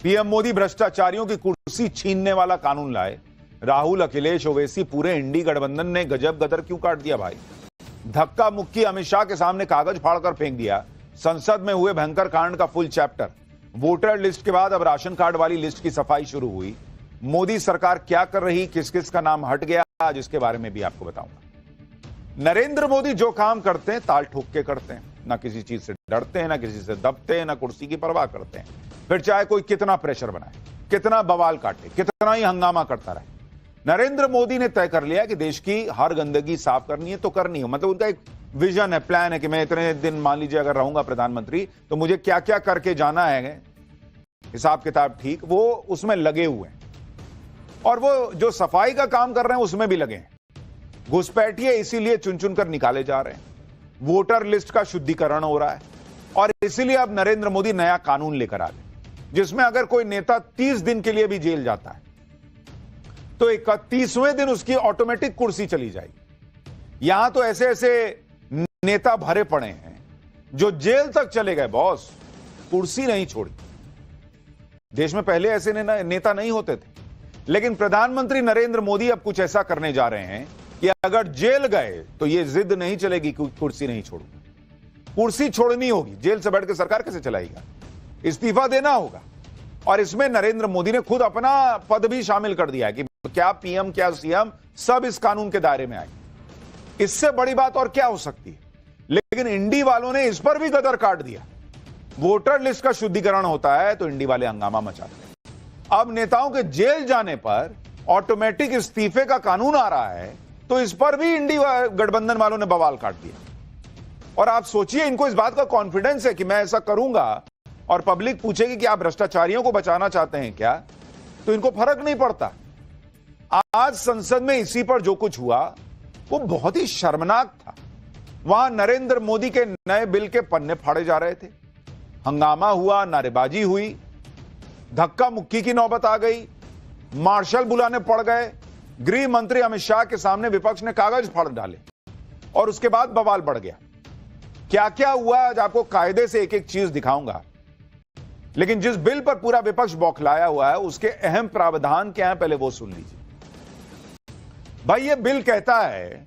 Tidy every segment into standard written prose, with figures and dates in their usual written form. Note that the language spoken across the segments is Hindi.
पीएम मोदी भ्रष्टाचारियों की कुर्सी छीनने वाला कानून लाए। राहुल, अखिलेश, ओवैसी, पूरे इंडी गठबंधन ने गजब गदर क्यों काट दिया भाई। धक्का मुक्की अमित शाह के सामने कागज फाड़कर फेंक दिया। संसद में हुए भयंकर कांड का फुल चैप्टर। वोटर लिस्ट के बाद अब राशन कार्ड वाली लिस्ट की सफाई शुरू हुई। मोदी सरकार क्या कर रही, किस किस का नाम हट गया, आज इसके बारे में भी आपको बताऊंगा। नरेंद्र मोदी जो काम करते हैं ताल ठोक के करते हैं, ना किसी चीज से डरते हैं, ना किसी से दबते हैं, ना कुर्सी की परवाह करते हैं। फिर चाहे कोई कितना प्रेशर बनाए, कितना बवाल काटे, कितना ही हंगामा करता रहे, नरेंद्र मोदी ने तय कर लिया कि देश की हर गंदगी साफ करनी है तो करनी है। मतलब उनका एक विजन है, प्लान है कि मैं इतने दिन मान लीजिए अगर रहूंगा प्रधानमंत्री तो मुझे क्या क्या करके जाना है, हिसाब किताब ठीक, वो उसमें लगे हुए हैं। और वो जो सफाई का काम कर रहे हैं उसमें भी लगे हैं। घुसपैठिए इसीलिए चुन चुन कर निकाले जा रहे हैं। वोटर लिस्ट का शुद्धिकरण हो रहा है और इसीलिए अब नरेंद्र मोदी नया कानून लेकर आ गए जिसमें अगर कोई नेता 30 दिन के लिए भी जेल जाता है तो 31वें दिन उसकी ऑटोमेटिक कुर्सी चली जाएगी। यहां तो ऐसे ऐसे नेता भरे पड़े हैं जो जेल तक चले गए, बॉस, कुर्सी नहीं छोड़ी। देश में पहले ऐसे नेता नहीं होते थे, लेकिन प्रधानमंत्री नरेंद्र मोदी अब कुछ ऐसा करने जा रहे हैं कि अगर जेल गए तो यह जिद नहीं चलेगी कि कुर्सी नहीं छोड़ूंगा। कुर्सी छोड़नी होगी। जेल से बैठ के सरकार कैसे चलाएगा, इस्तीफा देना होगा। और इसमें नरेंद्र मोदी ने खुद अपना पद भी शामिल कर दिया है कि क्या पीएम क्या सीएम सब इस कानून के दायरे में आए। इससे बड़ी बात और क्या हो सकती है। लेकिन इंडी वालों ने इस पर भी गदर काट दिया। वोटर लिस्ट का शुद्धिकरण होता है तो इंडी वाले हंगामा मचाते हैं। अब नेताओं के जेल जाने पर ऑटोमेटिक इस्तीफे का कानून आ रहा है तो इस पर भी इंडी गठबंधन वालों ने बवाल काट दिया। और आप सोचिए, इनको इस बात का कॉन्फिडेंस है कि मैं ऐसा करूंगा और पब्लिक पूछेगी कि आप भ्रष्टाचारियों को बचाना चाहते हैं क्या, तो इनको फर्क नहीं पड़ता। आज संसद में इसी पर जो कुछ हुआ वो बहुत ही शर्मनाक था। वहां नरेंद्र मोदी के नए बिल के पन्ने फाड़े जा रहे थे, हंगामा हुआ, नारेबाजी हुई, धक्का मुक्की की नौबत आ गई, मार्शल बुलाने पड़ गए। गृह मंत्री अमित शाह के सामने विपक्ष ने कागज फाड़ डाले और उसके बाद बवाल बढ़ गया। क्या क्या हुआ आज आपको कायदे से एक एक चीज दिखाऊंगा। लेकिन जिस बिल पर पूरा विपक्ष बौखलाया हुआ है उसके अहम प्रावधान क्या है, पहले वो सुन लीजिए। भाई, ये बिल कहता है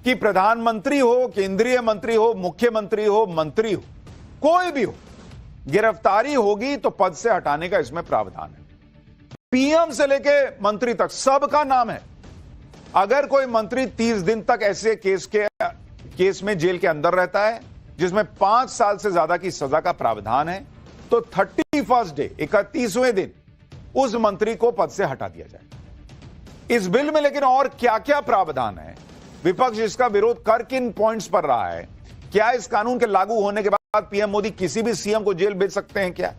कि प्रधानमंत्री हो, केंद्रीय मंत्री हो, मुख्यमंत्री हो, मंत्री हो, कोई भी हो, गिरफ्तारी होगी तो पद से हटाने का इसमें प्रावधान है। पीएम से लेके मंत्री तक सबका नाम है। अगर कोई मंत्री 30 दिन तक ऐसे केस में जेल के अंदर रहता है जिसमें 5 साल से ज्यादा की सजा का प्रावधान है तो 31st डे, 31वें दिन उस मंत्री को पद से हटा दिया जाएगा। इस बिल में लेकिन और क्या क्या प्रावधान है, विपक्ष इसका विरोध कर किन पॉइंट्स पर रहा है, क्या इस कानून के लागू होने के बाद पीएम मोदी किसी भी सीएम को जेल भेज सकते हैं क्या,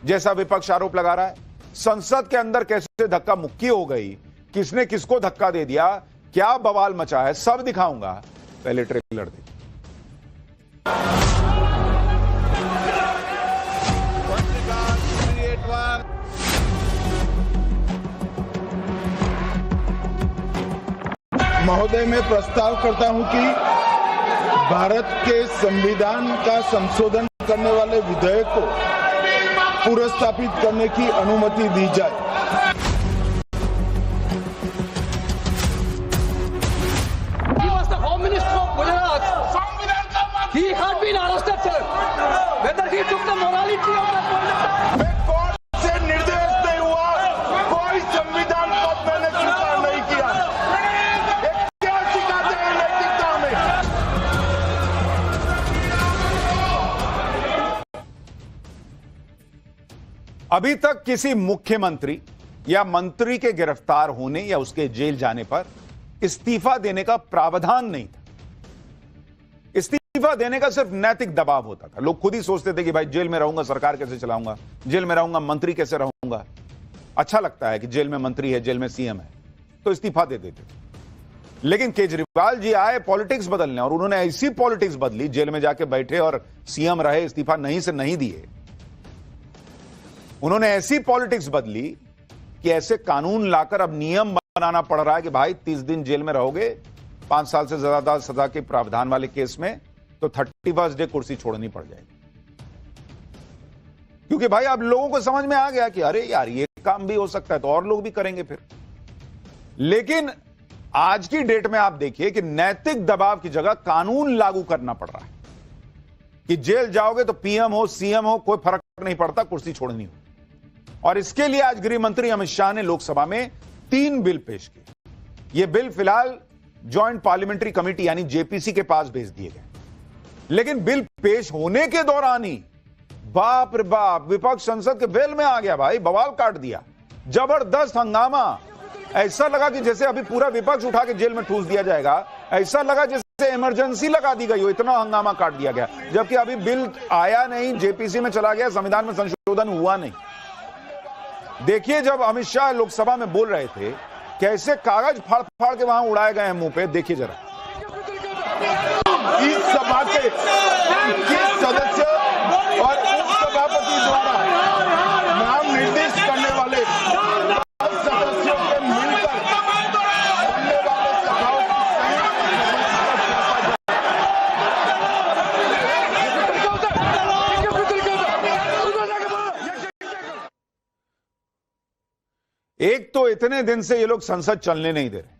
जैसा विपक्ष आरोप लगा रहा है। संसद के अंदर कैसे धक्का मुक्की हो गई, किसने किसको धक्का दे दिया, क्या बवाल मचा है, सब दिखाऊंगा। पहले ट्रेलर देखिए। महोदय, मैं प्रस्ताव करता हूं कि भारत के संविधान का संशोधन करने वाले विधेयक को पुनर्स्थापित करने की अनुमति दी जाए। He was the Home Minister of Gujarat. He had been arrested, sir. Whether he took the morality of the police. मैं कोर्ट से निर्देश नहीं हुआ, कोई संविधान पद मैंने स्वीकार नहीं किया। क्या सिखाते हैं नैतिकता में? अभी तक किसी मुख्यमंत्री या मंत्री के गिरफ्तार होने या उसके जेल जाने पर इस्तीफा देने का प्रावधान नहीं था। इस्तीफा देने का सिर्फ नैतिक दबाव होता था। लोग खुद ही सोचते थे कि भाई जेल में रहूंगा सरकार कैसे चलाऊंगा, जेल में रहूंगा मंत्री कैसे रहूंगा। अच्छा लगता है कि जेल में मंत्री है, जेल में सीएम है, तो इस्तीफा दे देते थे। लेकिन केजरीवाल जी आए पॉलिटिक्स बदलने और उन्होंने ऐसी पॉलिटिक्स बदली, जेल में जाके बैठे और सीएम रहे, इस्तीफा नहीं से नहीं दिए। उन्होंने ऐसी पॉलिटिक्स बदली कि ऐसे कानून लाकर अब नियम बनाना पड़ रहा है कि भाई 30 दिन जेल में रहोगे 5 साल से ज्यादा सजा के प्रावधान वाले केस में तो 31st डे कुर्सी छोड़नी पड़ जाएगी। क्योंकि भाई अब लोगों को समझ में आ गया कि अरे यार ये काम भी हो सकता है तो और लोग भी करेंगे फिर। लेकिन आज की डेट में आप देखिए कि नैतिक दबाव की जगह कानून लागू करना पड़ रहा है कि जेल जाओगे तो पीएम हो सीएम हो कोई फर्क नहीं पड़ता, कुर्सी छोड़नी हो। और इसके लिए आज गृह मंत्री अमित शाह ने लोकसभा में 3 बिल पेश किए। ये बिल फिलहाल ज्वाइंट पार्लियामेंट्री कमेटी यानी जेपीसी के पास भेज दिए गए, लेकिन बिल पेश होने के दौरान ही बाप रे बाप विपक्ष संसद के वेल में आ गया भाई, बवाल काट दिया, जबरदस्त हंगामा। ऐसा लगा कि जैसे अभी पूरा विपक्ष उठा के जेल में ठूस दिया जाएगा, ऐसा लगा जैसे इमरजेंसी लगा दी गई हो, इतना हंगामा काट दिया गया। जबकि अभी बिल आया नहीं, जेपीसी में चला गया, संविधान में संशोधन हुआ नहीं। देखिए जब अमित शाह लोकसभा में बोल रहे थे कैसे कागज फाड़ फाड़ के वहां उड़ाए गए हैं मुंह पे, देखिए जरा। इस सभा के 21 सदस्य और उपसभापति द्वारा नाम निर्देश करने वाले 10 सदस्यों के मिलकर बनने वाले सभाओं की एक तो इतने दिन से ये लोग संसद चलने नहीं दे रहे,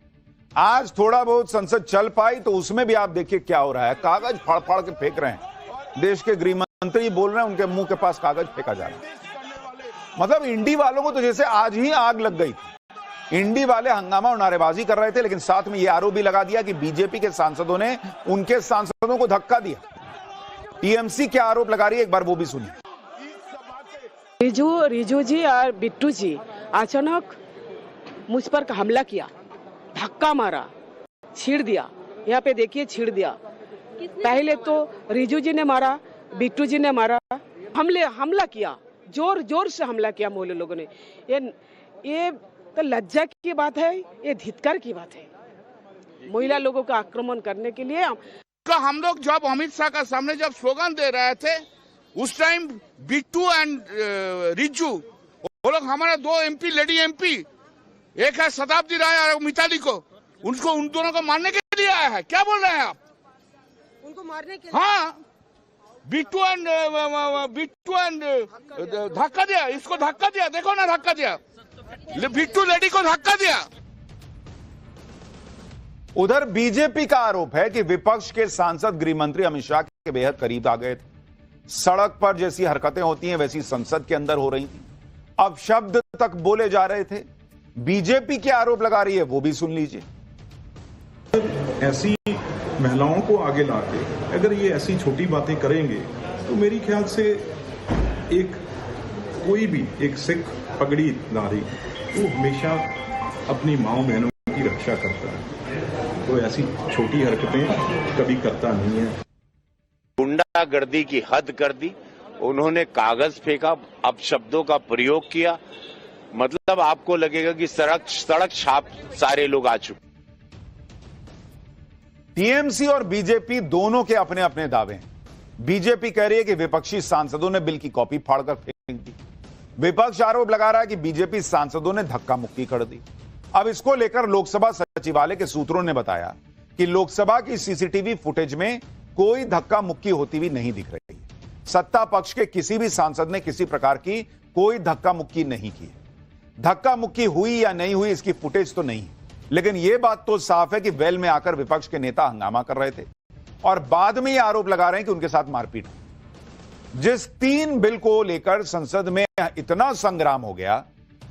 आज थोड़ा बहुत संसद चल पाई तो उसमें भी आप देखिए क्या हो रहा है, कागज फाड़ फाड़ के फेंक रहे हैं। देश के गृह मंत्री बोल रहे हैं उनके मुंह के पास कागज फेंका जा रहा है। मतलब इंडी वालों को तो जैसे आज ही आग लग गई थी। इंडी वाले हंगामा और नारेबाजी कर रहे थे, लेकिन साथ में यह आरोप भी लगा दिया कि बीजेपी के सांसदों ने उनके सांसदों को धक्का दिया। टीएमसी क्या आरोप लगा रही है, एक बार वो भी सुनिए। रिजू जी और बिट्टू जी अचानक मुझ पर हमला किया, धक्का मारा, छीड़ दिया। यहाँ पे देखिए छीड़ दिया। पहले तो रिजू जी ने मारा, बिट्टू जी ने मारा, हमला किया, जोर जोर से हमला किया मोहल्ले लोगों ने। ये तो लज्जा की बात है, ये धिक्कार की बात है। महिला लोगों का आक्रमण करने के लिए हम लोग जब अमित शाह का सामने जब स्लोगन दे रहे थे उस टाइम बिट्टू एंड रिजू वो लोग हमारे 2 एमपी लेडी एमपी, एक है शताब्दी राय और मिताली को, उनको उन दोनों को मारने के लिए आया है। क्या बोल रहे हैं आप? उनको मारने के हाँ, बिट्टू एंड धक्का दिया, इसको धक्का दिया, देखो ना धक्का दिया, बिट्टू लेडी को धक्का दिया। उधर बीजेपी का आरोप है कि विपक्ष के सांसद गृह मंत्री अमित शाह के बेहद करीब आ गए थे। सड़क पर जैसी हरकतें होती हैं वैसी संसद के अंदर हो रही थी, अब शब्द तक बोले जा रहे थे। बीजेपी क्या आरोप लगा रही है वो भी सुन लीजिए। ऐसी महिलाओं को आगे लाके अगर ये ऐसी छोटी बातें करेंगे तो मेरी ख्याल से कोई भी एक सिख पगड़ीधारी वो हमेशा अपनी माओ बहनों की रक्षा करता है, तो ऐसी छोटी हरकतें कभी करता नहीं है। गुंडागर्दी की हद कर दी, उन्होंने कागज फेंका, अपशब्दों का प्रयोग किया, मतलब आपको लगेगा कि सड़क छाप सारे लोग आ चुके। टीएमसी और बीजेपी दोनों के अपने अपने दावे हैं। बीजेपी कह रही है कि विपक्षी सांसदों ने बिल की कॉपी फाड़कर फेंक दी। विपक्ष आरोप लगा रहा है कि बीजेपी सांसदों ने धक्का मुक्की कर दी। अब इसको लेकर लोकसभा सचिवालय के सूत्रों ने बताया कि लोकसभा की सीसीटीवी फुटेज में कोई धक्का मुक्की होती हुई नहीं दिख रही। सत्ता पक्ष के किसी भी सांसद ने किसी प्रकार की कोई धक्का मुक्की नहीं की। धक्का मुक्की हुई या नहीं हुई इसकी फुटेज तो नहीं, लेकिन यह बात तो साफ है कि वेल में आकर विपक्ष के नेता हंगामा कर रहे थे और बाद में यह आरोप लगा रहे हैं कि उनके साथ मारपीट हुई। जिस 3 बिल को लेकर संसद में इतना संग्राम हो गया,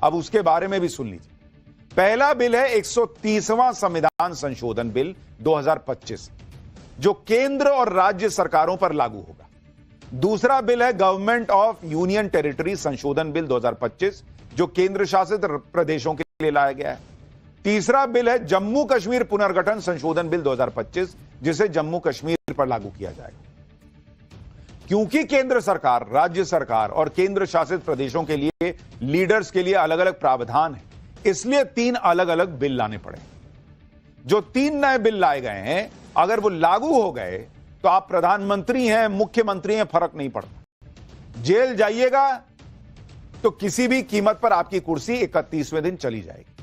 अब उसके बारे में भी सुन लीजिए। पहला बिल है 130वां संविधान संशोधन बिल 2025, जो केंद्र और राज्य सरकारों पर लागू होगा। दूसरा बिल है गवर्नमेंट ऑफ यूनियन टेरिटरी संशोधन बिल 2025, जो केंद्र शासित प्रदेशों के लिए लाया गया है। तीसरा बिल है जम्मू कश्मीर पुनर्गठन संशोधन बिल 2025, जिसे जम्मू कश्मीर पर लागू किया जाएगा। क्योंकि केंद्र सरकार, राज्य सरकार और केंद्र शासित प्रदेशों के लिए लीडर्स के लिए अलग अलग प्रावधान है, इसलिए 3 अलग अलग बिल लाने पड़े। जो 3 नए बिल लाए गए हैं, अगर वो लागू हो गए तो आप प्रधानमंत्री हैं, मुख्यमंत्री हैं, फर्क नहीं पड़ता। जेल जाइएगा तो किसी भी कीमत पर आपकी कुर्सी 31वें दिन चली जाएगी।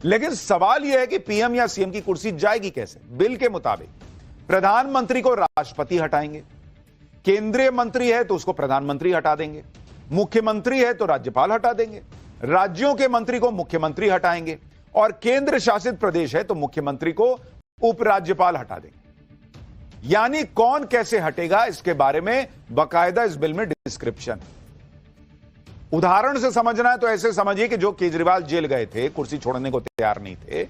लेकिन सवाल यह है कि पीएम या सीएम की कुर्सी जाएगी कैसे? बिल के मुताबिक प्रधानमंत्री को राष्ट्रपति हटाएंगे, केंद्रीय मंत्री है तो उसको प्रधानमंत्री हटा देंगे, मुख्यमंत्री है तो राज्यपाल हटा देंगे, राज्यों के मंत्री को मुख्यमंत्री हटाएंगे, और केंद्र शासित प्रदेश है तो मुख्यमंत्री को उपराज्यपाल हटा देंगे। यानी कौन कैसे हटेगा इसके बारे में बाकायदा इस बिल में डिस्क्रिप्शन है। उदाहरण से समझना है तो ऐसे समझिए कि जो केजरीवाल जेल गए थे, कुर्सी छोड़ने को तैयार नहीं थे,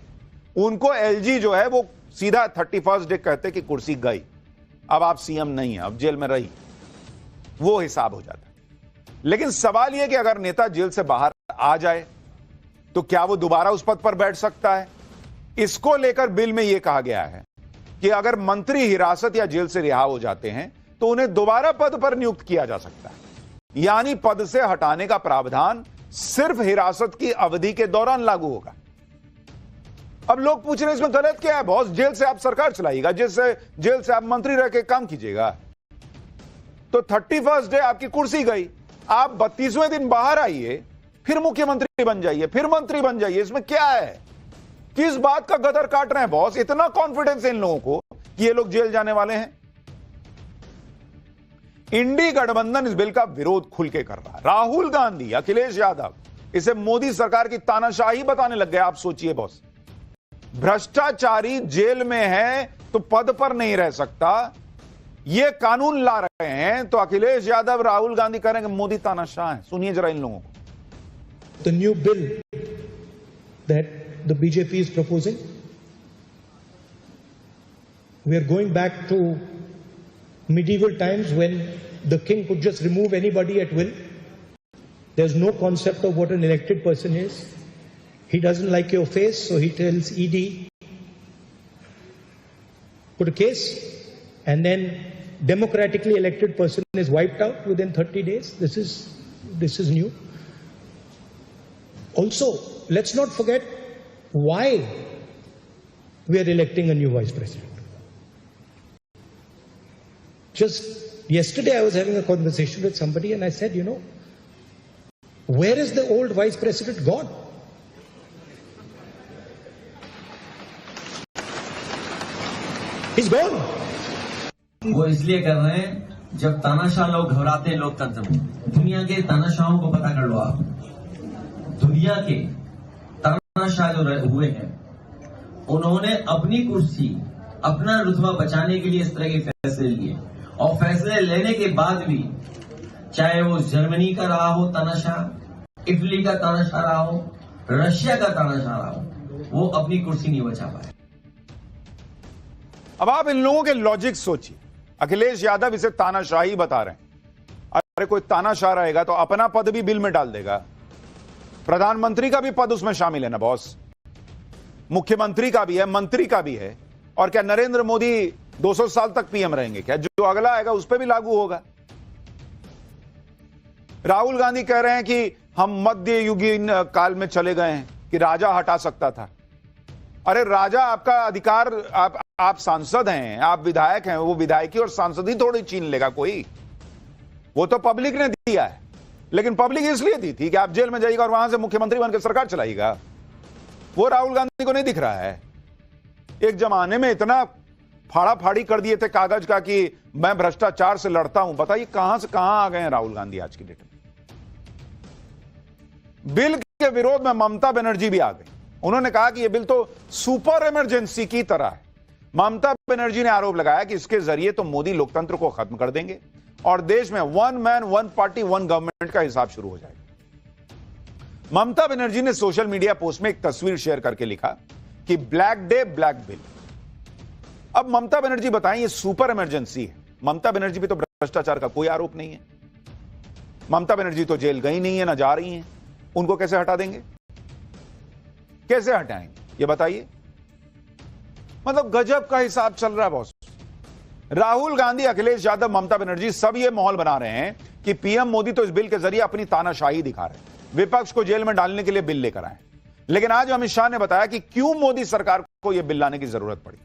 उनको एलजी जो है वो सीधा 31st डे कहते कि कुर्सी गई, अब आप सीएम नहीं है, अब जेल में रही, वो हिसाब हो जाता। लेकिन सवाल यह कि अगर नेता जेल से बाहर आ जाए तो क्या वो दोबारा उस पद पर बैठ सकता है? इसको लेकर बिल में यह कहा गया है कि अगर मंत्री हिरासत या जेल से रिहा हो जाते हैं तो उन्हें दोबारा पद पर नियुक्त किया जा सकता है। यानी पद से हटाने का प्रावधान सिर्फ हिरासत की अवधि के दौरान लागू होगा। अब लोग पूछ रहे हैं इसमें गलत क्या है? बॉस, जेल से आप सरकार चलाइएगा, जेल से आप मंत्री रह के काम कीजिएगा। तो 31st डे आपकी कुर्सी गई, आप 32वें दिन बाहर आइए, फिर मुख्यमंत्री बन जाइए, फिर मंत्री बन जाइए। इसमें क्या है? किस बात का गदर काट रहे हैं बॉस? इतना कॉन्फिडेंस है इन लोगों को कि ये लोग जेल जाने वाले हैं। इंडी गठबंधन इस बिल का विरोध खुल के कर रहा है। राहुल गांधी, अखिलेश यादव इसे मोदी सरकार की तानाशाही बताने लग गए। आप सोचिए बॉस, भ्रष्टाचारी जेल में है तो पद पर नहीं रह सकता, ये कानून ला रहे हैं तो अखिलेश यादव, राहुल गांधी कह रहे हैं कि मोदी तानाशाह है। सुनिए जरा इन लोगों को। The new bill that the BJP is proposing, we are going back to medieval times when the king could just remove anybody at will. There's no concept of what an elected person is. He doesn't like your face, so he tells ED, put a case, and then democratically elected person is wiped out within 30 days. This is new. Also, let's not forget why we are electing a new vice president. Just yesterday I was having a conversation with somebody and I said, you know, where is the old vice president gone? He's gone. वो इसलिए कर रहे हैं जब तानाशाह लोग घबराते हैं लोकतंत्र में। दुनिया के तानाशाहों को पता कर लो आप। दुनिया के तानाशाह जो हुए हैं उन्होंने अपनी कुर्सी, अपना रुतबा बचाने के लिए इस तरह के फैसले लिए, और फैसले लेने के बाद भी चाहे वो जर्मनी का रहा हो तानाशाह, इटली का तानाशाह रहा हो, रशिया का तानाशाह रहा हो, वो अपनी कुर्सी नहीं बचा पाए। अब आप इन लोगों के लॉजिक सोचिए। अखिलेश यादव इसे तानाशाही बता रहे हैं। अरे कोई तानाशाह रहेगा तो अपना पद भी बिल में डाल देगा, प्रधानमंत्री का भी पद उसमें शामिल है ना बॉस, मुख्यमंत्री का भी है, मंत्री का भी है। और क्या नरेंद्र मोदी 200 साल तक पीएम रहेंगे क्या? जो अगला आएगा उस पर भी लागू होगा। राहुल गांधी कह रहे हैं कि हम मध्य युगीन काल में चले गए हैं कि राजा हटा सकता था। अरे राजा आपका अधिकार, आप सांसद हैं, आप विधायक हैं, वो विधायकी और सांसद थोड़ी छीन लेगा कोई। वो तो पब्लिक ने दिया है, लेकिन पब्लिक इसलिए दी थी कि आप जेल में जाइएगा और वहां से मुख्यमंत्री बनकर सरकार चलाइएगा। वो राहुल गांधी को नहीं दिख रहा है। एक जमाने में इतना फाड़ा फाड़ी कर दिए थे कागज का कि मैं भ्रष्टाचार से लड़ता हूं। बताइए कहां से कहां आ गए हैं राहुल गांधी आज की डेट में। बिल के विरोध में ममता बनर्जी भी आ गई। उन्होंने कहा कि यह बिल तो सुपर इमरजेंसी की तरह है। ममता बनर्जी ने आरोप लगाया कि इसके जरिए तो मोदी लोकतंत्र को खत्म कर देंगे और देश में one man one party one government का हिसाब शुरू हो जाएगा। ममता बनर्जी ने सोशल मीडिया पोस्ट में एक तस्वीर शेयर करके लिखा कि ब्लैक डे ब्लैक बिल। अब ममता बनर्जी बताएं, ये सुपर इमरजेंसी है। ममता बनर्जी पे तो भ्रष्टाचार का कोई आरोप नहीं है। ममता बनर्जी तो जेल गई नहीं है, ना जा रही हैं। उनको कैसे हटा देंगे? कैसे हटाएंगे ये बताइए। मतलब गजब का हिसाब चल रहा है बॉस। राहुल गांधी, अखिलेश यादव, ममता बनर्जी सब ये माहौल बना रहे हैं कि पीएम मोदी तो इस बिल के जरिए अपनी तानाशाही दिखा रहे हैं, विपक्ष को जेल में डालने के लिए बिल लेकर आए। लेकिन आज अमित शाह ने बताया कि क्यों मोदी सरकार को यह बिल लाने की जरूरत पड़ी।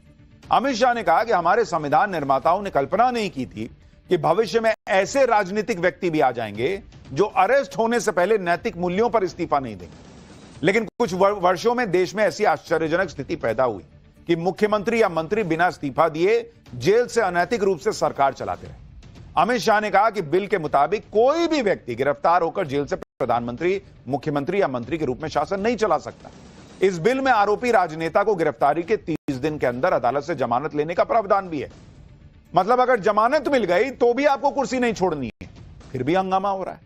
अमित शाह ने कहा कि हमारे संविधान निर्माताओं ने कल्पना नहीं की थी कि भविष्य में ऐसे राजनीतिक व्यक्ति भी आ जाएंगे जो अरेस्ट होने से पहले नैतिक मूल्यों पर इस्तीफा नहीं देंगे। लेकिन कुछ वर्षों में देश में ऐसी आश्चर्यजनक स्थिति पैदा हुई कि मुख्यमंत्री या मंत्री बिना इस्तीफा दिए जेल से अनैतिक रूप से सरकार चलाते रहे। अमित शाह ने कहा कि बिल के मुताबिक कोई भी व्यक्ति गिरफ्तार होकर जेल से प्रधानमंत्री, मुख्यमंत्री या मंत्री के रूप में शासन नहीं चला सकता। इस बिल में आरोपी राजनेता को गिरफ्तारी के 30 दिन के अंदर अदालत से जमानत लेने का प्रावधान भी है। मतलब अगर जमानत मिल गई तो भी आपको कुर्सी नहीं छोड़नी है। फिर भी हंगामा हो रहा है।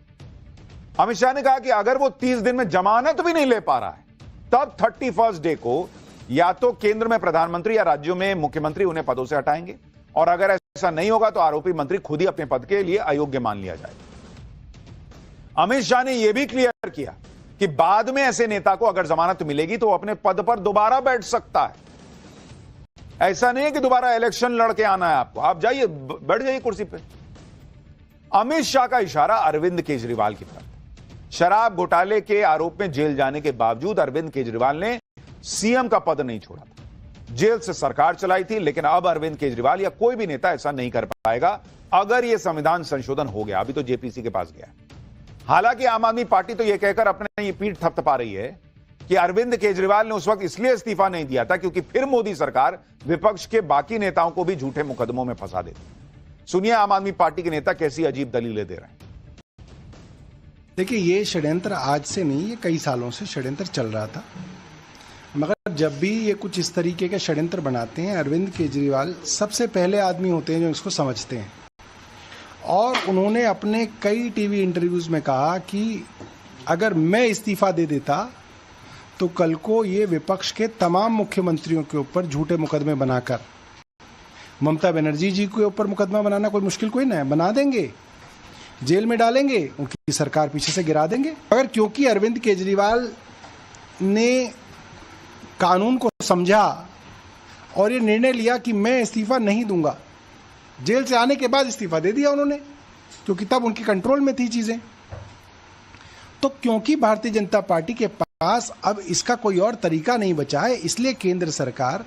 अमित शाह ने कहा कि अगर वो 30 दिन में जमानत भी नहीं ले पा रहा है, तब 31st डे को या तो केंद्र में प्रधानमंत्री या राज्यों में मुख्यमंत्री उन्हें पदों से हटाएंगे, और अगर ऐसा नहीं होगा तो आरोपी मंत्री खुद ही अपने पद के लिए अयोग्य मान लिया जाएगा। अमित शाह ने यह भी क्लियर किया कि बाद में ऐसे नेता को अगर जमानत मिलेगी तो अपने पद पर दोबारा बैठ सकता है। ऐसा नहीं है कि दोबारा इलेक्शन लड़के आना है आपको, आप जाइए बैठ जाइए कुर्सी पे। अमित शाह का इशारा अरविंद केजरीवाल की तरफ। शराब घोटाले के आरोप में जेल जाने के बावजूद अरविंद केजरीवाल ने सीएम का पद नहीं छोड़ा था। जेल से सरकार चलाई थी, लेकिन अब अरविंद केजरीवाल या कोई भी नेता ऐसा नहीं कर पाएगा अगर यह संविधान संशोधन हो गया। अभी तो जेपीसी के पास गया। हालांकि आम आदमी पार्टी तो यह कहकर अपने पीठ थपथपा रही है कि अरविंद केजरीवाल ने उस वक्त इसलिए इस्तीफा नहीं दिया था क्योंकि फिर मोदी सरकार विपक्ष के बाकी नेताओं को भी झूठे मुकदमों में फंसा देती। सुनिए आम आदमी पार्टी के नेता कैसी अजीब दलीलें दे रहे हैं। देखिए, ये षड्यंत्र आज से नहीं, ये कई सालों से षड्यंत्र चल रहा था। मगर जब भी ये कुछ इस तरीके के षड्यंत्र बनाते हैं, अरविंद केजरीवाल सबसे पहले आदमी होते हैं जो इसको समझते हैं। और उन्होंने अपने कई टीवी इंटरव्यूज में कहा कि अगर मैं इस्तीफा दे देता तो कल को ये विपक्ष के तमाम मुख्यमंत्रियों के ऊपर झूठे मुकदमे बनाकर, ममता बनर्जी जी के ऊपर मुकदमा बनाना कोई मुश्किल कोई ना है, बना देंगे, जेल में डालेंगे, उनकी सरकार पीछे से गिरा देंगे। मगर क्योंकि अरविंद केजरीवाल ने कानून को समझा और ये निर्णय लिया कि मैं इस्तीफा नहीं दूंगा, जेल से आने के बाद इस्तीफा दे दिया उन्होंने, क्योंकि तब उनके कंट्रोल में थी चीजें। तो क्योंकि भारतीय जनता पार्टी के पास अब इसका कोई और तरीका नहीं बचा है, इसलिए केंद्र सरकार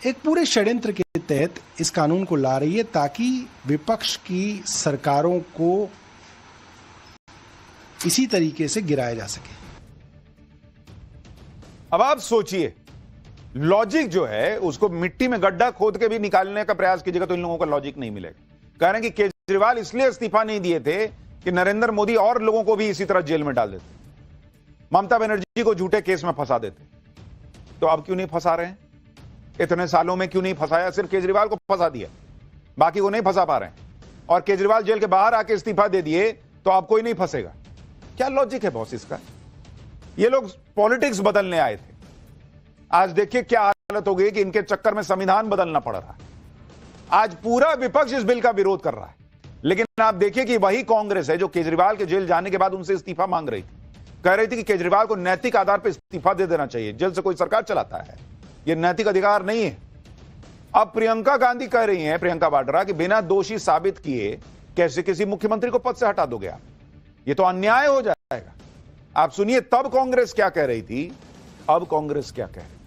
एक पूरे षड्यंत्र के तहत इस कानून को ला रही है ताकि विपक्ष की सरकारों को इसी तरीके से गिराया जा सके। अब आप सोचिए, लॉजिक जो है उसको मिट्टी में गड्ढा खोद के भी निकालने का प्रयास कीजिएगा तो इन लोगों का लॉजिक नहीं मिलेगा। कह रहे हैं कि केजरीवाल इसलिए इस्तीफा नहीं दिए थे कि नरेंद्र मोदी और लोगों को भी इसी तरह जेल में डाल देते, ममता बनर्जी को झूठे केस में फंसा देते। तो अब क्यों नहीं फंसा रहे हैं? इतने सालों में क्यों नहीं फंसाया? सिर्फ केजरीवाल को फंसा दिया, बाकी को नहीं फंसा पा रहे हैं। और केजरीवाल जेल के बाहर आके इस्तीफा दे दिए तो अब कोई नहीं फंसेगा। क्या लॉजिक है बॉस इसका? ये लोग पॉलिटिक्स बदलने आए थे, आज देखिए क्या हालत हो गई कि इनके चक्कर में संविधान बदलना पड़ रहा है। आज पूरा विपक्ष इस बिल का विरोध कर रहा है, लेकिन आप देखिए कि वही कांग्रेस है जो केजरीवाल के जेल जाने के बाद उनसे इस्तीफा मांग रही थी, कह रही थी कि केजरीवाल को नैतिक आधार पर इस्तीफा दे देना चाहिए, जेल से कोई सरकार चलाता है, यह नैतिक अधिकार नहीं है। अब प्रियंका गांधी कह रही हैं, प्रियंका वाड्रा, कि बिना दोषी साबित किए कैसे किसी मुख्यमंत्री को पद से हटा दोगे आप? ये तो अन्याय हो जाएगा। आप सुनिए तब कांग्रेस क्या कह रही थी, अब कांग्रेस क्या कह रही।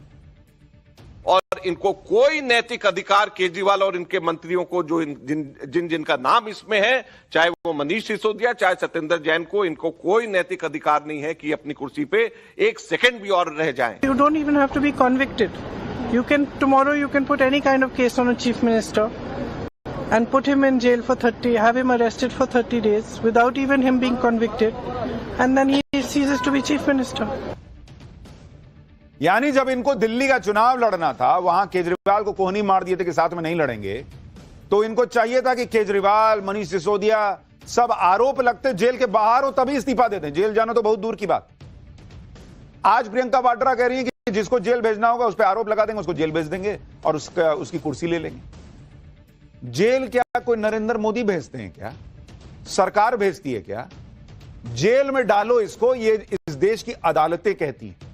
और इनको कोई नैतिक अधिकार, केजरीवाल और इनके मंत्रियों को, जो जिनका नाम इसमें है, चाहे वो मनीष सिसोदिया, चाहे सत्येंद्र जैन को, इनको कोई नैतिक अधिकार नहीं है कि अपनी कुर्सी पे एक सेकंड भी और रह जाएं। You don't even have to be convicted. You can tomorrow you can put any kind of case on a chief minister and put him in jail for 30, have him arrested for 30 days without even him being convicted, and then he ceases to be chief minister. यानी जब इनको दिल्ली का चुनाव लड़ना था, वहां केजरीवाल को कोहनी मार दिए थे कि साथ में नहीं लड़ेंगे, तो इनको चाहिए था कि केजरीवाल, मनीष सिसोदिया सब आरोप लगते जेल के बाहर हो तभी इस्तीफा देते। जेल जाना तो बहुत दूर की बात। आज प्रियंका वाड्रा कह रही है कि जिसको जेल भेजना होगा उस पर आरोप लगा देंगे, उसको जेल भेज देंगे और उसकी कुर्सी ले लेंगे। जेल क्या कोई नरेंद्र मोदी भेजते हैं क्या? सरकार भेजती है क्या? जेल में डालो इसको, ये इस देश की अदालतें कहती हैं।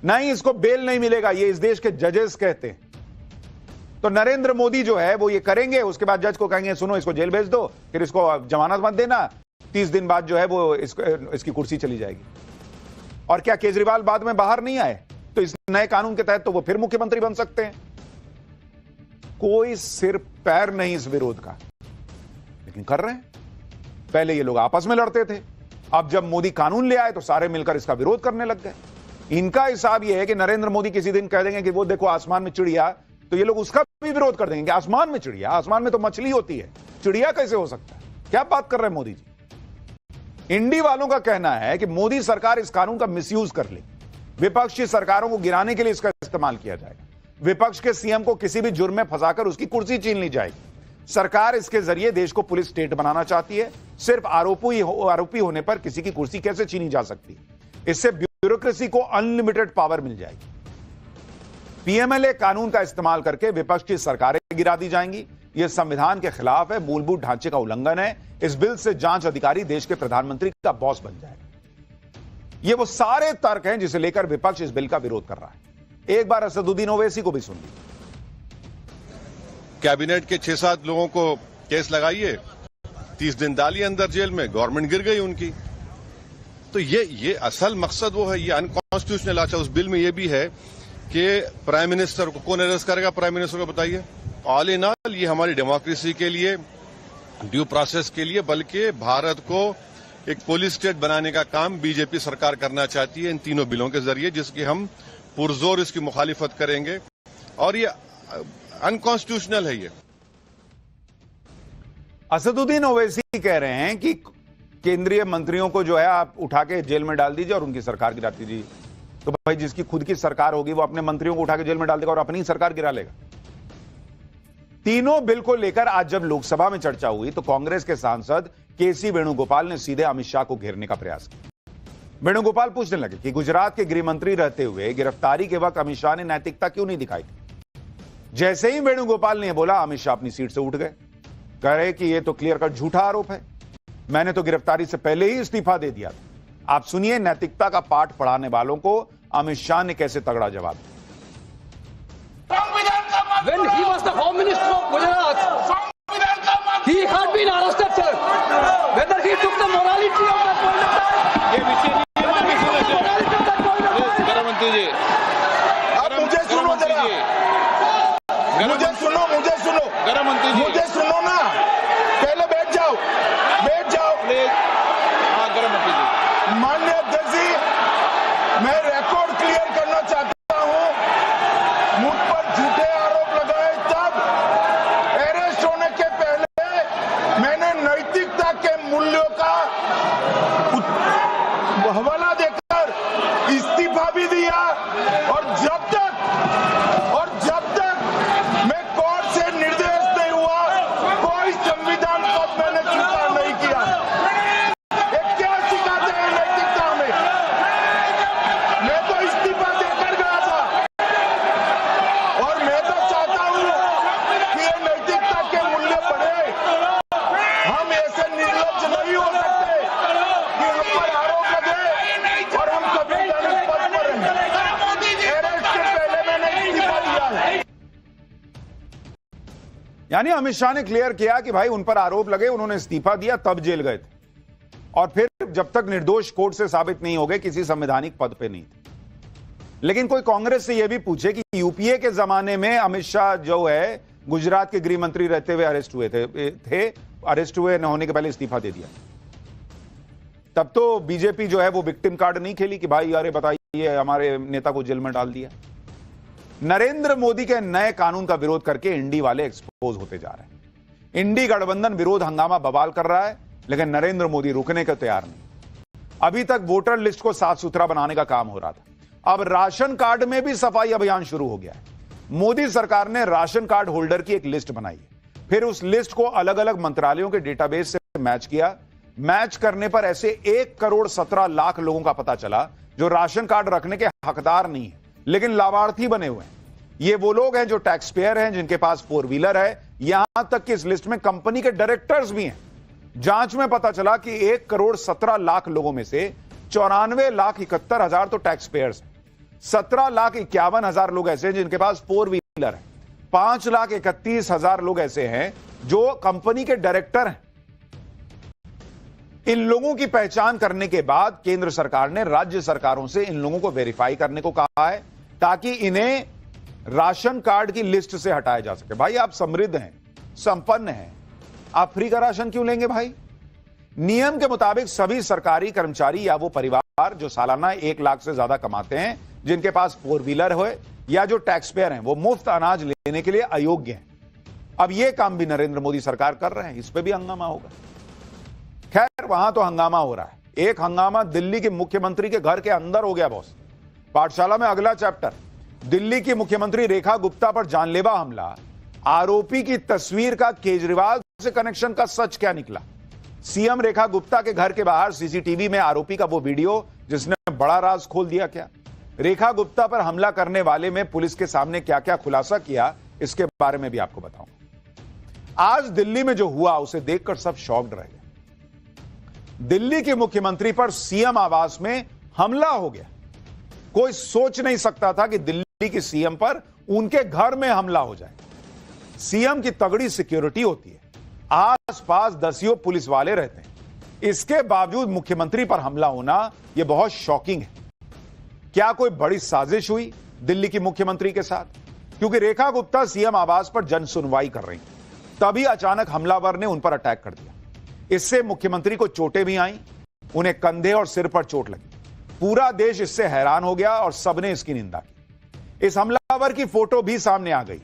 नहीं, इसको बेल नहीं मिलेगा, ये इस देश के जजेस कहते हैं। तो नरेंद्र मोदी जो है वो ये करेंगे, उसके बाद जज को कहेंगे सुनो इसको जेल भेज दो, फिर इसको जमानत मत देना, 30 दिन बाद जो है वो इसकी कुर्सी चली जाएगी। और क्या केजरीवाल बाद में बाहर नहीं आए तो इस नए कानून के तहत तो वो फिर मुख्यमंत्री बन सकते हैं। कोई सिर पैर नहीं इस विरोध का, लेकिन कर रहे हैं। पहले ये लोग आपस में लड़ते थे, अब जब मोदी कानून ले आए तो सारे मिलकर इसका विरोध करने लग गए। इनका हिसाब यह है कि नरेंद्र मोदी किसी दिन कह देंगे कि वो देखो आसमान में चिड़िया, तो ये लोग उसका भी विरोध कर देंगे कि आसमान में चिड़िया, आसमान में तो मछली होती है, चिड़िया कैसे हो सकता है? क्या बात कर रहे हैं मोदी जी? इंडी वालों का कहना है कि मोदी सरकार इस कानून का मिसयूज कर लेगी, विपक्ष की सरकारों को गिराने के लिए इसका इस्तेमाल किया जाएगा, विपक्ष के सीएम को किसी भी जुर्म में फंसाकर उसकी कुर्सी छीन ली जाएगी। सरकार इसके जरिए देश को पुलिस स्टेट बनाना चाहती है। सिर्फ आरोपी होने पर किसी की कुर्सी कैसे छीनी जा सकती है? इससे ब्यूरोक्रेसी को अनलिमिटेड पावर मिल जाएगी। पीएमएलए कानून का इस्तेमाल करके विपक्ष की सरकारें गिरा दी जाएंगी। यह संविधान के खिलाफ है, मूलभूत ढांचे का उल्लंघन है। इस बिल से जांच अधिकारी देश के प्रधानमंत्री का बॉस बन जाएगा। ये वो सारे तर्क हैं जिसे लेकर विपक्ष इस बिल का विरोध कर रहा है। एक बार असदुद्दीन ओवैसी को भी सुन लीजिए। कैबिनेट के 6-7 लोगों को केस लगाइए, 30 दिन डालिए अंदर जेल में, गवर्नमेंट गिर गई उनकी। तो ये असल मकसद वो है, ये अनकॉन्स्टिट्यूशनल। अच्छा, उस बिल में ये भी है कि प्राइम मिनिस्टर को कौन अरेस्ट करेगा? प्राइम मिनिस्टर को बताइए। ऑल इन ऑल ये हमारी डेमोक्रेसी के लिए, ड्यू प्रोसेस के लिए, बल्कि भारत को एक पुलिस स्टेट बनाने का काम बीजेपी सरकार करना चाहती है इन तीनों बिलों के जरिए, जिसकी हम पुरजोर इसकी मुखालिफत करेंगे। और ये अनकॉन्स्टिट्यूशनल है। ये असदुद्दीन ओवैसी कह रहे हैं कि केंद्रीय मंत्रियों को जो है आप उठा के जेल में डाल दीजिए और उनकी सरकार गिरा दीजिए। तो भाई जिसकी खुद की सरकार होगी वो अपने मंत्रियों को उठा के जेल में डाल देगा और अपनी सरकार गिरा लेगा। तीनों बिल को लेकर आज जब लोकसभा में चर्चा हुई तो कांग्रेस के सांसद केसी वेणुगोपाल ने सीधे अमित शाह को घेरने का प्रयास किया। वेणुगोपाल पूछने लगे कि गुजरात के गृह मंत्री रहते हुए गिरफ्तारी के वक्त अमित शाह ने नैतिकता क्यों नहीं दिखाई थी? जैसे ही वेणुगोपाल ने बोला, अमित शाह अपनी सीट से उठ गए। कह रहे कि यह तो क्लियर कट झूठा आरोप है, मैंने तो गिरफ्तारी से पहले ही इस्तीफा दे दिया था। आप सुनिए नैतिकता का पाठ पढ़ाने वालों को अमित शाह ने कैसे तगड़ा जवाब दिया। When he was the Home Minister of Gujarat, he had been arrested, sir. Whether he took the morality of that point of time, गृहमंत्री जी, आप मुझे सुनो जरा, मुझे सुनो गृहमंत्री जी, मुझे सुनो ना, पहले बैठ जाओ प्लीज। हाँ, गृहमंत्री जी। माननीय अध्यक्ष जी, मैं रिकॉर्ड क्लियर करना चाहता हूं। मुझ पर झूठे आरोप लगाए तब अरेस्ट होने के पहले मैंने नैतिकता के मूल्यों का हवाला देकर इस्तीफा भी दिया। और जब तक मैं कोर्ट से निर्देश नहीं हुआ, कोई संविधान पद मैंने स्वीकार नहीं किया। ये क्या सिखाते हैं नैतिकता में? मैं तो इस्तीफा देकर गया था और मैं तो चाहता हूं कि ये नैतिकता के मूल्य बढ़े। हम ऐसे निर्लज्ज नहीं हो सकते कि हम पर आरोप लगे और हम संवैधानिक पद पर रहें। अरेस्ट के पहले मैंने इस्तीफा दिया है। यानी अमित शाह ने क्लियर किया कि भाई उन पर आरोप लगे, उन्होंने इस्तीफा दिया, तब जेल गए थे और फिर जब तक निर्दोष कोर्ट से साबित नहीं हो गए किसी संवैधानिक पद पे नहीं थे। लेकिन कोई कांग्रेस से यह भी पूछे कि यूपीए के जमाने में अमित शाह जो है गुजरात के गृह मंत्री रहते हुए अरेस्ट हुए थे, अरेस्ट हुए न होने के पहले इस्तीफा दे दिया। तब तो बीजेपी जो है वो विक्टिम कार्ड नहीं खेली कि भाई अरे बताइए हमारे नेता को जेल में डाल दिया। नरेंद्र मोदी के नए कानून का विरोध करके इंडी वाले एक्सपोज होते जा रहे हैं। इंडी गठबंधन विरोध हंगामा बवाल कर रहा है, लेकिन नरेंद्र मोदी रुकने को तैयार नहीं। अभी तक वोटर लिस्ट को साफ सुथरा बनाने का काम हो रहा था, अब राशन कार्ड में भी सफाई अभियान शुरू हो गया है। मोदी सरकार ने राशन कार्ड होल्डर की एक लिस्ट बनाई है, फिर उस लिस्ट को अलग अलग मंत्रालयों के डेटाबेस से मैच किया। मैच करने पर ऐसे 1,17,00,000 लोगों का पता चला जो राशन कार्ड रखने के हकदार नहीं है लेकिन लाभार्थी बने हुए हैं। ये वो लोग हैं जो टैक्स पेयर हैं, जिनके पास 4 व्हीलर है। यहां तक कि इस लिस्ट में कंपनी के डायरेक्टर्स भी हैं। जांच में पता चला कि 1,17,00,000 लोगों में से 94,71,000 तो टैक्स पेयर्स हैं। 17,51,000 लोग ऐसे हैं जिनके पास 4 व्हीलर है। 5,31,000 लोग ऐसे हैं जो कंपनी के डायरेक्टर हैं। इन लोगों की पहचान करने के बाद केंद्र सरकार ने राज्य सरकारों से इन लोगों को वेरीफाई करने को कहा है ताकि इन्हें राशन कार्ड की लिस्ट से हटाया जा सके। भाई आप समृद्ध हैं, संपन्न हैं, आप फ्री का राशन क्यों लेंगे भाई? नियम के मुताबिक सभी सरकारी कर्मचारी या वो परिवार जो सालाना 1 लाख से ज्यादा कमाते हैं, जिनके पास 4 व्हीलर हो या जो टैक्स पेयर हैं, वो मुफ्त अनाज लेने के लिए अयोग्य हैं। अब यह काम भी नरेंद्र मोदी सरकार कर रहे हैं, इस पे भी हंगामा होगा। खैर, वहां तो हंगामा हो रहा है। एक हंगामा दिल्ली के मुख्यमंत्री के घर के अंदर हो गया बॉस। पाठशाला में अगला चैप्टर, दिल्ली की मुख्यमंत्री रेखा गुप्ता पर जानलेवा हमला, आरोपी की तस्वीर का केजरीवाल से कनेक्शन का सच क्या निकला। सीएम रेखा गुप्ता के घर के बाहर सीसीटीवी में आरोपी का वो वीडियो जिसने बड़ा राज खोल दिया क्या। रेखा गुप्ता पर हमला करने वाले में पुलिस के सामने क्या क्या खुलासा किया, इसके बारे में भी आपको बताऊंगा। आज दिल्ली में जो हुआ उसे देखकर सब शॉक्ड रह गए। दिल्ली के मुख्यमंत्री पर सीएम आवास में हमला हो गया। कोई सोच नहीं सकता था कि दिल्ली की सीएम पर उनके घर में हमला हो जाए। सीएम की तगड़ी सिक्योरिटी होती है, आसपास दसियों पुलिस वाले रहते हैं, इसके बावजूद मुख्यमंत्री पर हमला होना यह बहुत शॉकिंग है। क्या कोई बड़ी साजिश हुई दिल्ली की मुख्यमंत्री के साथ? क्योंकि रेखा गुप्ता सीएम आवास पर जन सुनवाई कर रही, तभी अचानक हमलावर ने उन पर अटैक कर दिया। इससे मुख्यमंत्री को चोटें भी आईं, उन्हें कंधे और सिर पर चोट लगी। पूरा देश इससे हैरान हो गया और सबने इसकी निंदा की। इस हमलावर की फोटो भी सामने आ गई।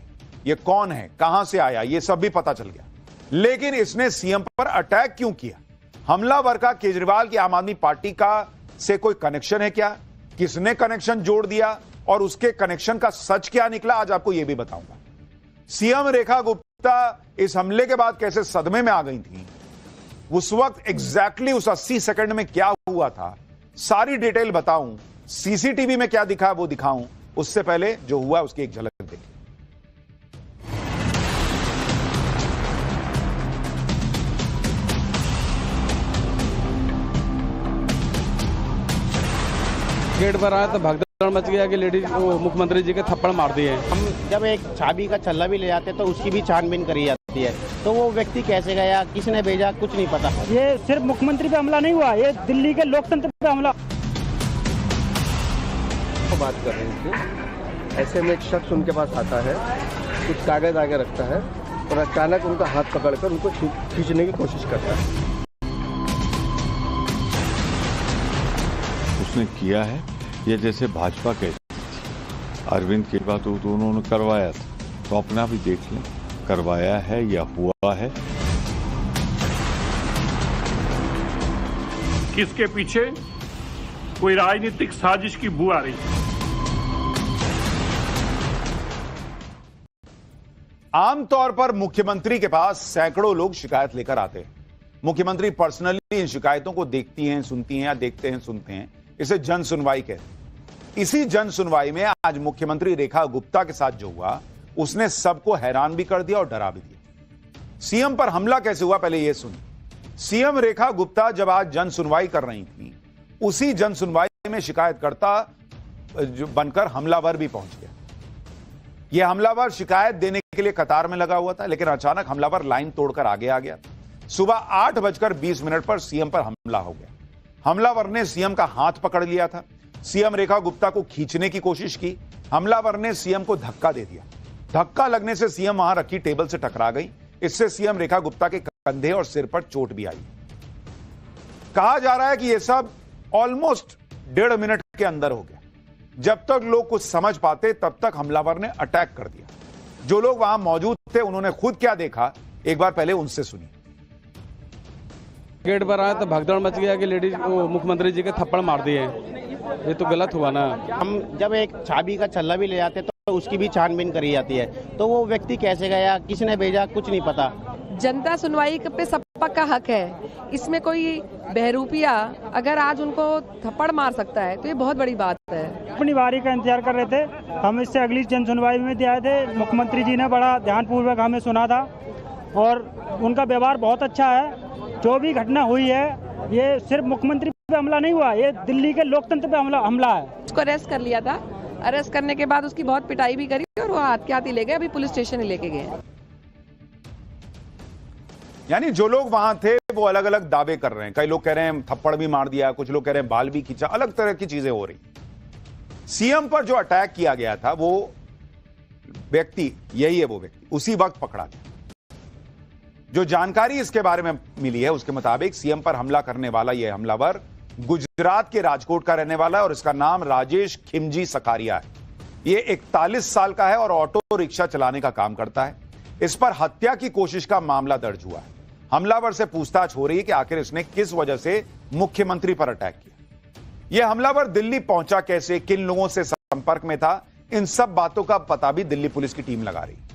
यह कौन है, कहां से आया, यह सब भी पता चल गया। लेकिन इसने सीएम पर अटैक क्यों किया? हमलावर का केजरीवाल की आम आदमी पार्टी का से कोई कनेक्शन है क्या? किसने कनेक्शन जोड़ दिया और उसके कनेक्शन का सच क्या निकला, आज आपको यह भी बताऊंगा। सीएम रेखा गुप्ता इस हमले के बाद कैसे सदमे में आ गई थी, उस वक्त एग्जैक्टली उस 80 सेकंड में क्या हुआ था, सारी डिटेल बताऊं, सीसीटीवी में क्या दिखा वो दिखाऊं। उससे पहले जो हुआ उसकी एक झलक देखिए। गेट पर आया तो भगदड़ मच गया कि लेडीज मुख्यमंत्री जी के थप्पड़ मार दिए। हम जब एक चाबी का छल्ला भी ले जाते तो उसकी भी छानबीन करी जाती है, तो वो व्यक्ति कैसे गया, किसने भेजा, कुछ नहीं पता। ये सिर्फ मुख्यमंत्री पे हमला नहीं हुआ, ये दिल्ली के लोकतंत्र पे हमला। बात कर रहे थे, ऐसे में एक शख्स उनके पास आता है, कुछ कागज आगे रखता है और अचानक उनका हाथ पकड़कर उनको खींचने की कोशिश करता है। उसने किया है ये जैसे भाजपा कहती थी, अरविंद की बात तो उन्होंने करवाया था, तो अपना भी देख लें करवाया है या हुआ है। किसके पीछे कोई राजनीतिक साजिश की बू आ रही है। आमतौर पर मुख्यमंत्री के पास सैकड़ों लोग शिकायत लेकर आते हैं। मुख्यमंत्री पर्सनली इन शिकायतों को देखती हैं, सुनती हैं, या देखते हैं, सुनते हैं। इसे जन सुनवाई कहते हैं। इसी जन सुनवाई में आज मुख्यमंत्री रेखा गुप्ता के साथ जो हुआ उसने सबको हैरान भी कर दिया और डरा भी दिया। सीएम पर हमला कैसे हुआ, पहले यह सुनिए। सीएम रेखा गुप्ता जब आज जन सुनवाई कर रही थी, उसी जन सुनवाई में शिकायतकर्ता बनकर हमलावर भी पहुंच गया। यह हमलावर शिकायत देने के लिए कतार में लगा हुआ था, लेकिन अचानक हमलावर लाइन तोड़कर आगे आ गया। सुबह 8:20 पर सीएम पर हमला हो गया। हमलावर ने सीएम का हाथ पकड़ लिया था। सीएम रेखा गुप्ता को खींचने की कोशिश की। हमलावर ने सीएम को धक्का दे दिया। धक्का लगने से सीएम वहां रखी टेबल से टकरा गई। इससे सीएम रेखा गुप्ता के कंधे और सिर पर चोट भी आई। कहा जा रहा है कि यह सब ऑलमोस्ट 1.5 मिनट के अंदर हो गया। जब तक लोग कुछ समझ पाते तब तक हमलावर ने अटैक कर दिया। जो लोग वहां मौजूद थे उन्होंने खुद क्या देखा, एक बार पहले उनसे सुनिए। गेट पर आया तो भगदड़ मच गया कि लेडीज मुख्यमंत्री जी के थप्पड़ मार दिए। ये तो गलत हुआ ना। हम जब एक चाबी का छल्ला भी ले जाते तो उसकी भी छानबीन करी जाती है, तो वो व्यक्ति कैसे गया, किसने भेजा, कुछ नहीं पता। जनता सुनवाई पे सबका का हक है, इसमें कोई बहरूपिया अगर आज उनको थप्पड़ मार सकता है तो ये बहुत बड़ी बात है। अपनी बारी का इंतजार कर रहे थे, हम इससे अगली जन सुनवाई में भी आए थे। मुख्यमंत्री जी ने बड़ा ध्यानपूर्वक हमें सुना था और उनका व्यवहार बहुत अच्छा है। जो भी घटना हुई है ये सिर्फ मुख्यमंत्री पे हमला नहीं हुआ, ये दिल्ली के लोकतंत्र पे हमला है। उसको अरेस्ट कर लिया था, अरेस्ट करने के बाद उसकी बहुत पिटाई भी करी और वो हाथ के हाथ ही ले गए, अभी पुलिस स्टेशन ही लेके गए। यानी जो लोग वहां थे वो अलग अलग दावे कर रहे हैं। कई लोग कह रहे हैं थप्पड़ भी मार दिया, कुछ लोग कह रहे हैं बाल भी खींचा, अलग तरह की चीजें हो रही। सीएम पर जो अटैक किया गया था वो व्यक्ति यही है, वो व्यक्ति उसी वक्त पकड़ा गया। जो जानकारी इसके बारे में मिली है उसके मुताबिक सीएम पर हमला करने वाला यह हमलावर गुजरात के राजकोट का रहने वाला है और इसका नाम राजेश खिमजी सकारिया है। यह 41 साल का है और ऑटो रिक्शा चलाने का काम करता है। इस पर हत्या की कोशिश का मामला दर्ज हुआ है। हमलावर से पूछताछ हो रही है कि आखिर इसने किस वजह से मुख्यमंत्री पर अटैक किया। यह हमलावर दिल्ली पहुंचा कैसे, किन लोगों से संपर्क में था, इन सब बातों का पता भी दिल्ली पुलिस की टीम लगा रही है।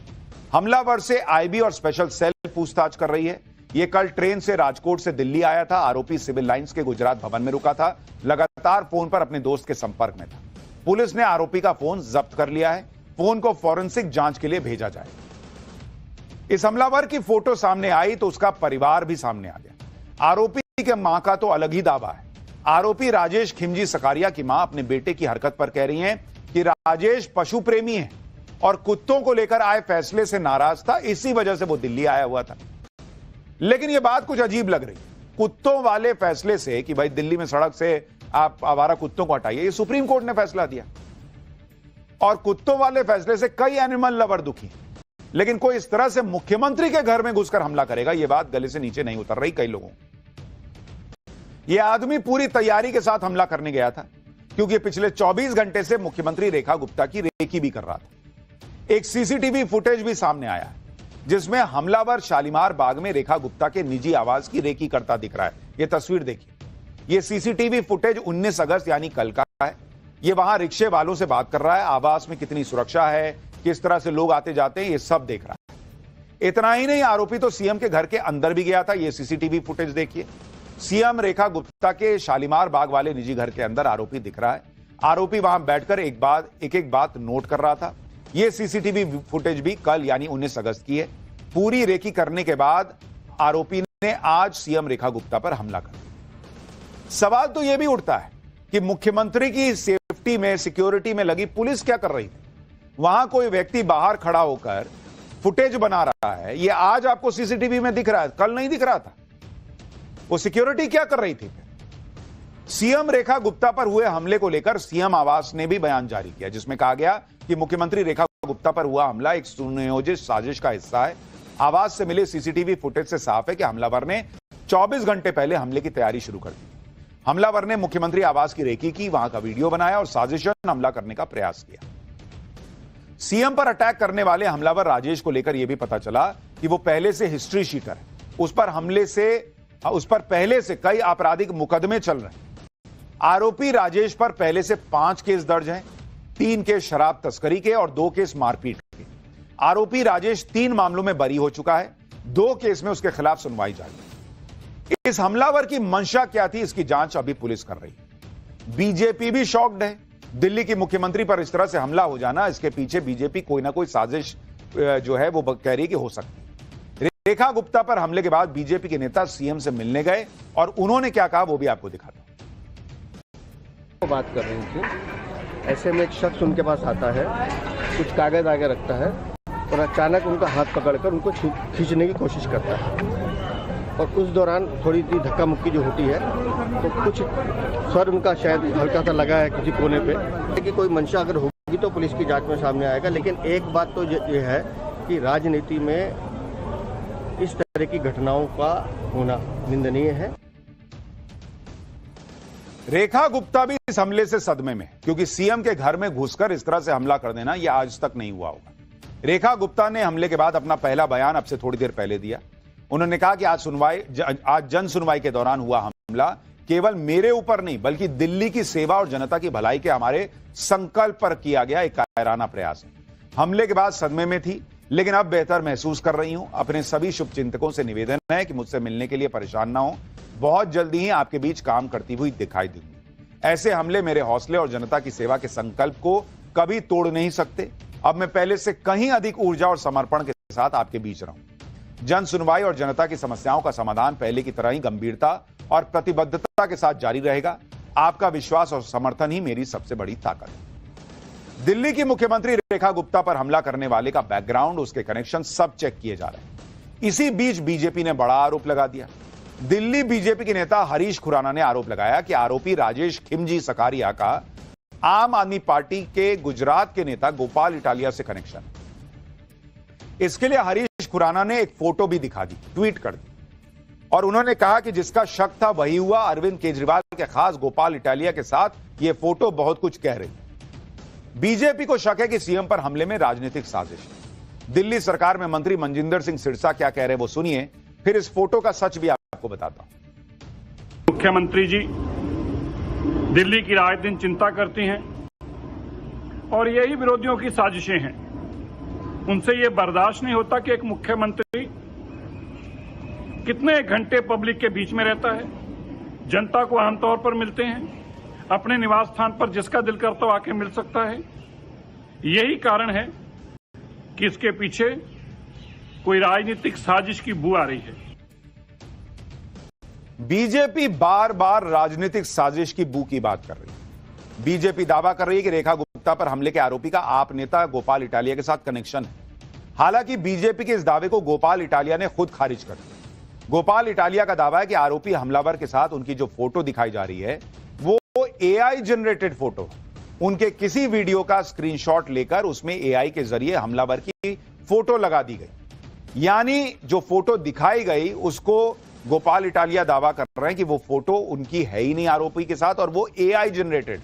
हमलावर से आईबी और स्पेशल सेल पूछताछ कर रही है। यह कल ट्रेन से राजकोट से दिल्ली आया था। आरोपी सिविल लाइंस के गुजरात भवन में रुका था। लगातार फोन पर अपने दोस्त के संपर्क में था। पुलिस ने आरोपी का फोन जब्त कर लिया है। फोन को फॉरेंसिक जांच के लिए भेजा जाएगा। इस हमलावर की फोटो सामने आई तो उसका परिवार भी सामने आ गया। आरोपी के मां का तो अलग ही दावा है। आरोपी राजेश खिमजी सकारिया की मां अपने बेटे की हरकत पर कह रही हैं कि राजेश पशु प्रेमी है और कुत्तों को लेकर आए फैसले से नाराज था, इसी वजह से वो दिल्ली आया हुआ था। लेकिन यह बात कुछ अजीब लग रही। कुत्तों वाले फैसले से कि भाई दिल्ली में सड़क से आप आवारा कुत्तों को हटाइए, ये सुप्रीम कोर्ट ने फैसला दिया और कुत्तों वाले फैसले से कई एनिमल लवर दुखी। लेकिन कोई इस तरह से मुख्यमंत्री के घर में घुसकर हमला करेगा, यह बात गले से नीचे नहीं उतर रही कई लोगों। यह आदमी पूरी तैयारी के साथ हमला करने गया था, क्योंकि पिछले 24 घंटे से मुख्यमंत्री रेखा गुप्ता की रेकी भी कर रहा था। एक सीसीटीवी फुटेज भी सामने आया है जिसमें हमलावर शालीमार बाग में रेखा गुप्ता के निजी आवास की रेकी करता दिख रहा है। यह तस्वीर देखिए। यह सीसीटीवी फुटेज 19 अगस्त यानी कल का है। यह वहां रिक्शे वालों से बात कर रहा है, आवास में कितनी सुरक्षा है, किस तरह से लोग आते जाते हैं, ये सब देख रहा है। इतना ही नहीं, आरोपी तो सीएम के घर के अंदर भी गया था। यह सीसीटीवी फुटेज देखिए। सीएम रेखा गुप्ता के शालीमार बाग वाले निजी घर के अंदर आरोपी दिख रहा है। आरोपी वहां बैठकर एक एक बात नोट कर रहा था। यह सीसीटीवी फुटेज भी कल यानी 19 अगस्त की है। पूरी रेकी करने के बाद आरोपी ने आज सीएम रेखा गुप्ता पर हमला कर दिया। सवाल तो यह भी उठता है कि मुख्यमंत्री की सेफ्टी में, सिक्योरिटी में लगी पुलिस क्या कर रही थी? वहां कोई व्यक्ति बाहर खड़ा होकर फुटेज बना रहा है, यह आज आपको सीसीटीवी में दिख रहा है, कल नहीं दिख रहा था। वो सिक्योरिटी क्या कर रही थी? सीएम रेखा गुप्ता पर हुए हमले को लेकर सीएम आवास ने भी बयान जारी किया, जिसमें कहा गया कि मुख्यमंत्री रेखा गुप्ता पर हुआ हमला एक सुनियोजित साजिश का हिस्सा है। आवास से मिले सीसीटीवी फुटेज से साफ है कि हमलावर ने 24 घंटे पहले हमले की तैयारी शुरू कर दी। हमलावर ने मुख्यमंत्री आवास की रेकी की, वहां का वीडियो बनाया और साजिशन हमला करने का प्रयास किया। सीएम पर अटैक करने वाले हमलावर राजेश को लेकर यह भी पता चला कि वो पहले से हिस्ट्री शीटर है। उस पर पहले से कई आपराधिक मुकदमे चल रहे हैं। आरोपी राजेश पर पहले से 5 केस दर्ज हैं, 3 केस शराब तस्करी के और 2 केस मारपीट के। आरोपी राजेश 3 मामलों में बरी हो चुका है। 2 केस में उसके खिलाफ सुनवाई जारी है। इस हमलावर की मंशा क्या थी, इसकी जांच अभी पुलिस कर रही है। बीजेपी भी शॉक्ड है। दिल्ली की मुख्यमंत्री पर इस तरह से हमला हो जाना, इसके पीछे बीजेपी कोई ना कोई साजिश जो है वो कह रही है कि हो सकती है। रेखा गुप्ता पर हमले के बाद बीजेपी के नेता सीएम से मिलने गए और उन्होंने क्या कहा वो भी आपको दिखाता हूं। बात कर रही थी, ऐसे में एक शख्स उनके पास आता है, कुछ कागज आगे रखता है और अचानक उनका हाथ पकड़कर उनको खींचने की कोशिश करता है। और उस दौरान थोड़ी सी धक्का मुक्की जो होती है तो कुछ सर उनका शायद हल्का सा लगा है किसी कोने पे। कि कोई मंशा अगर होगी तो पुलिस की जांच में सामने आएगा। लेकिन एक बात तो ये है कि राजनीति में इस तरह की घटनाओं का होना निंदनीय है। रेखा गुप्ता भी इस हमले से सदमे में, क्योंकि सीएम के घर में घुसकर इस तरह से हमला कर देना यह आज तक नहीं हुआ होगा। रेखा गुप्ता ने हमले के बाद अपना पहला बयान अब से थोड़ी देर पहले दिया। उन्होंने कहा कि आज जन सुनवाई के दौरान हुआ हमला केवल मेरे ऊपर नहीं बल्कि दिल्ली की सेवा और जनता की भलाई के हमारे संकल्प पर किया गया एक कायराना प्रयास है। हमले के बाद सदमे में थी, लेकिन अब बेहतर महसूस कर रही हूं। अपने सभी शुभचिंतकों से निवेदन है कि मुझसे मिलने के लिए परेशान ना हो। बहुत जल्दी ही आपके बीच काम करती हुई दिखाई दूंगी। ऐसे हमले मेरे हौसले और जनता की सेवा के संकल्प को कभी तोड़ नहीं सकते। अब मैं पहले से कहीं अधिक ऊर्जा और समर्पण के साथ आपके बीच रहूं। जन सुनवाई और जनता की समस्याओं का समाधान पहले की तरह ही गंभीरता और प्रतिबद्धता के साथ जारी रहेगा। आपका विश्वास और समर्थन ही मेरी सबसे बड़ी ताकत है। दिल्ली की मुख्यमंत्री रेखा गुप्ता पर हमला करने वाले का बैकग्राउंड, उसके कनेक्शन सब चेक किए जा रहे हैं। इसी बीच बीजेपी ने बड़ा आरोप लगा दिया। दिल्ली बीजेपी के नेता हरीश खुराना ने आरोप लगाया कि आरोपी राजेश खिमजी सकारिया का आम आदमी पार्टी के गुजरात के नेता गोपाल इटालिया से कनेक्शन। इसके लिए हरीश खुराना ने एक फोटो भी दिखा दी, ट्वीट कर दी और उन्होंने कहा कि जिसका शक था वही हुआ। अरविंद केजरीवाल के खास गोपाल इटालिया के साथ यह फोटो बहुत कुछ कह रही है। बीजेपी को शक है कि सीएम पर हमले में राजनीतिक साजिश है। दिल्ली सरकार में मंत्री मनजिंदर सिंह सिरसा क्या कह रहे हैं वो सुनिए, फिर इस फोटो का सच भी आपको बताता हूं। मुख्यमंत्री जी दिल्ली की रात दिन चिंता करती हैं और यही विरोधियों की साजिशें हैं। उनसे ये बर्दाश्त नहीं होता कि एक मुख्यमंत्री कितने घंटे पब्लिक के बीच में रहता है, जनता को आमतौर पर मिलते हैं, अपने निवास स्थान पर जिसका दिल करता हो आके मिल सकता है। यही कारण है कि इसके पीछे कोई राजनीतिक साजिश की बू आ रही है। बीजेपी बार बार राजनीतिक साजिश की बू की बात कर रही है। बीजेपी दावा कर रही है कि रेखा गुप्ता पर हमले के आरोपी का आप नेता गोपाल इटालिया के साथ कनेक्शन है। हालांकि बीजेपी के इस दावे को गोपाल इटालिया ने खुद खारिज कर दिया। गोपाल इटालिया का दावा है कि आरोपी हमलावर के साथ उनकी जो फोटो दिखाई जा रही है वो एआई जनरेटेड फोटो, उनके किसी वीडियो का स्क्रीनशॉट लेकर उसमें एआई के जरिए हमलावर की फोटो लगा दी गई। यानी जो फोटो दिखाई गई उसको गोपाल इटालिया दावा कर रहे हैं कि वो फोटो उनकी है ही नहीं आरोपी के साथ और वो एआई जनरेटेड।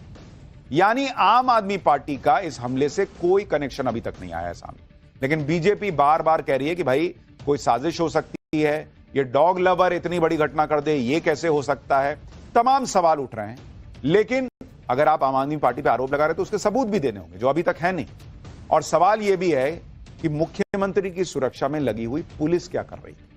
यानी आम आदमी पार्टी का इस हमले से कोई कनेक्शन अभी तक नहीं आया सामने। लेकिन बीजेपी बार बार कह रही है कि भाई कोई साजिश हो सकती है, ये डॉग लवर इतनी बड़ी घटना कर दे, ये कैसे हो सकता है। तमाम सवाल उठ रहे हैं। लेकिन अगर आप आम आदमी पार्टी पर आरोप लगा रहे तो उसके सबूत भी देने होंगे जो अभी तक है नहीं। और सवाल यह भी है कि मुख्यमंत्री की सुरक्षा में लगी हुई पुलिस क्या कर रही है।